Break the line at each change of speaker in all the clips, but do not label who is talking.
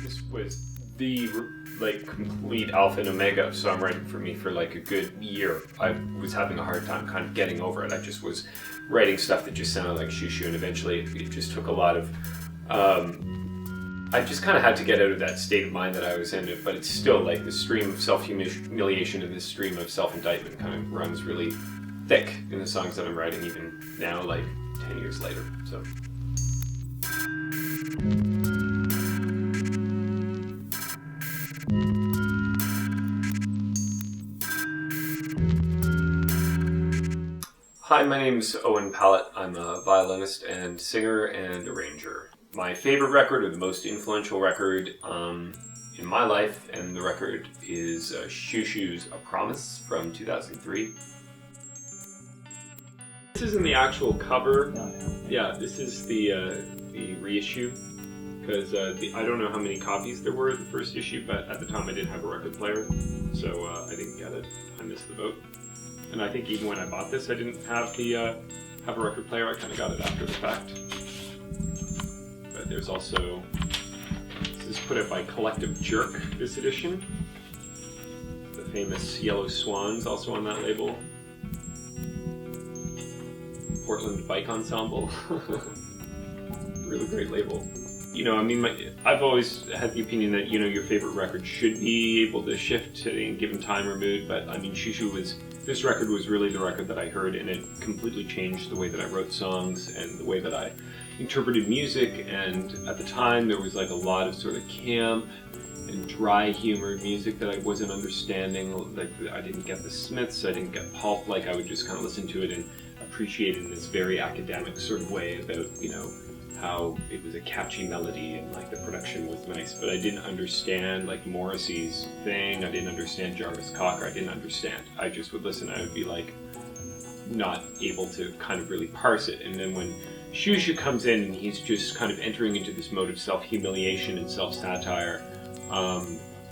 This was the like complete alpha and omega of songwriting for me for like a good year. I was having a hard time kind of getting over it. I just was writing stuff that just sounded like Xiu Xiu, and eventually it just took a lot of I just kind of had to get out of that state of mind that I was in, but it's still like the stream of self-humiliation and this stream of self-indictment kind of runs really thick in the songs that I'm writing even now, like 10 years later. So. Hi, my name's Owen Pallett. I'm a violinist and singer and arranger. My favorite record, or the most influential record in my life, and the record is Xiu Xiu's A Promise from 2003. This isn't the actual cover.
No.
Yeah, this is the reissue, because I don't know how many copies there were of the first issue, but at the time I didn't have a record player, so I didn't get it. I missed the boat. And I think even when I bought this, I didn't have a record player. I kind of got it after the fact. But there's also, this is put out by Collective Jerk, this edition. The famous Yellow Swans also on that label. Portland Bike Ensemble. Really great label. You know, I mean, I've always had the opinion that, you know, your favorite record should be able to shift at any given time or mood, but I mean, Xiu Xiu this record was really the record that I heard, and it completely changed the way that I wrote songs and the way that I interpreted music. And at the time, there was like a lot of sort of camp and dry humor music that I wasn't understanding. Like, I didn't get the Smiths, I didn't get pulp. Like, I would just kind of listen to it and appreciate it in this very academic sort of way about, you know, how it was a catchy melody and like the production was nice, but I didn't understand like Morrissey's thing. I didn't understand Jarvis Cocker. I didn't understand. I just would listen. I would be like not able to kind of really parse it. And then when Xiu Xiu comes in and he's just kind of entering into this mode of self-humiliation and self-satire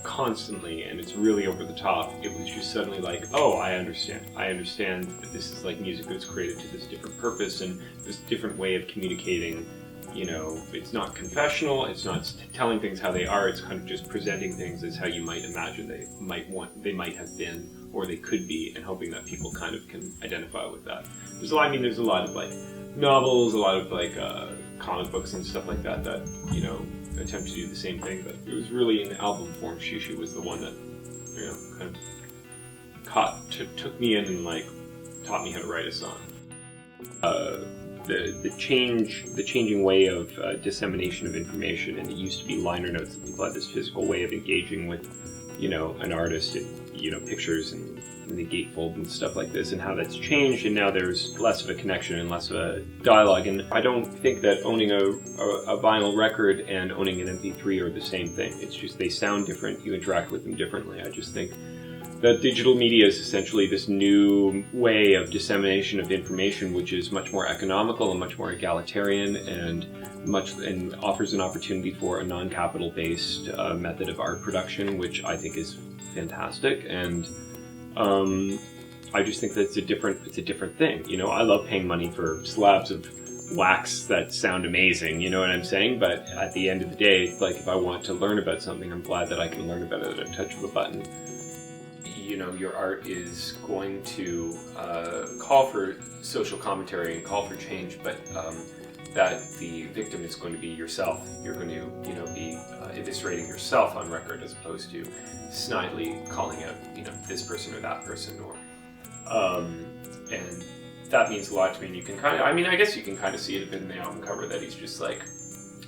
constantly, and it's really over the top, it was just suddenly like, oh, I understand. I understand that this is like music that's created to this different purpose and this different way of communicating. You know, it's not confessional, it's not telling things how they are, it's kind of just presenting things as how you might imagine they might have been, or they could be, and hoping that people kind of can identify with that. There's a lot of like novels, a lot of like comic books and stuff like that that, you know, attempt to do the same thing, but it was really in album form. Xiu Xiu was the one that, you know, kind of took me in and like taught me how to write a song. The changing way of dissemination of information, and it used to be liner notes, and people had this physical way of engaging with, you know, an artist, you know, pictures and the gatefold and stuff like this, and how that's changed, and now there's less of a connection and less of a dialogue. And I don't think that owning a vinyl record and owning an MP3 are the same thing. It's just they sound different, you interact with them differently. I just think that digital media is essentially this new way of dissemination of information, which is much more economical and much more egalitarian, and offers an opportunity for a non-capital based method of art production, which I think is fantastic. And I just think that it's a different thing. You know, I love paying money for slabs of wax that sound amazing, you know what I'm saying? But at the end of the day, like, if I want to learn about something, I'm glad that I can learn about it at a touch of a button. You know, your art is going to call for social commentary and call for change, but that the victim is going to be yourself. You're going to, you know, be eviscerating yourself on record, as opposed to snidely calling out, you know, this person or that person, or and that means a lot to me. And you can kind of, I mean, I guess you can kind of see it a bit in the album cover that he's just like,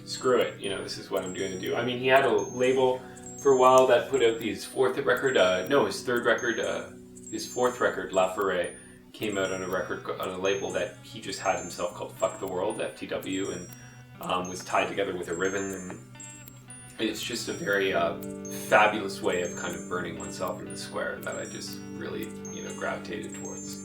screw it, you know, this is what I'm going to do. I mean, he had a label for a while that put out his fourth record, La Forêt, came out on a label that he just had himself called Fuck the World, FTW, and was tied together with a ribbon. And it's just a very fabulous way of kind of burning oneself in the square that I just really, you know, gravitated towards.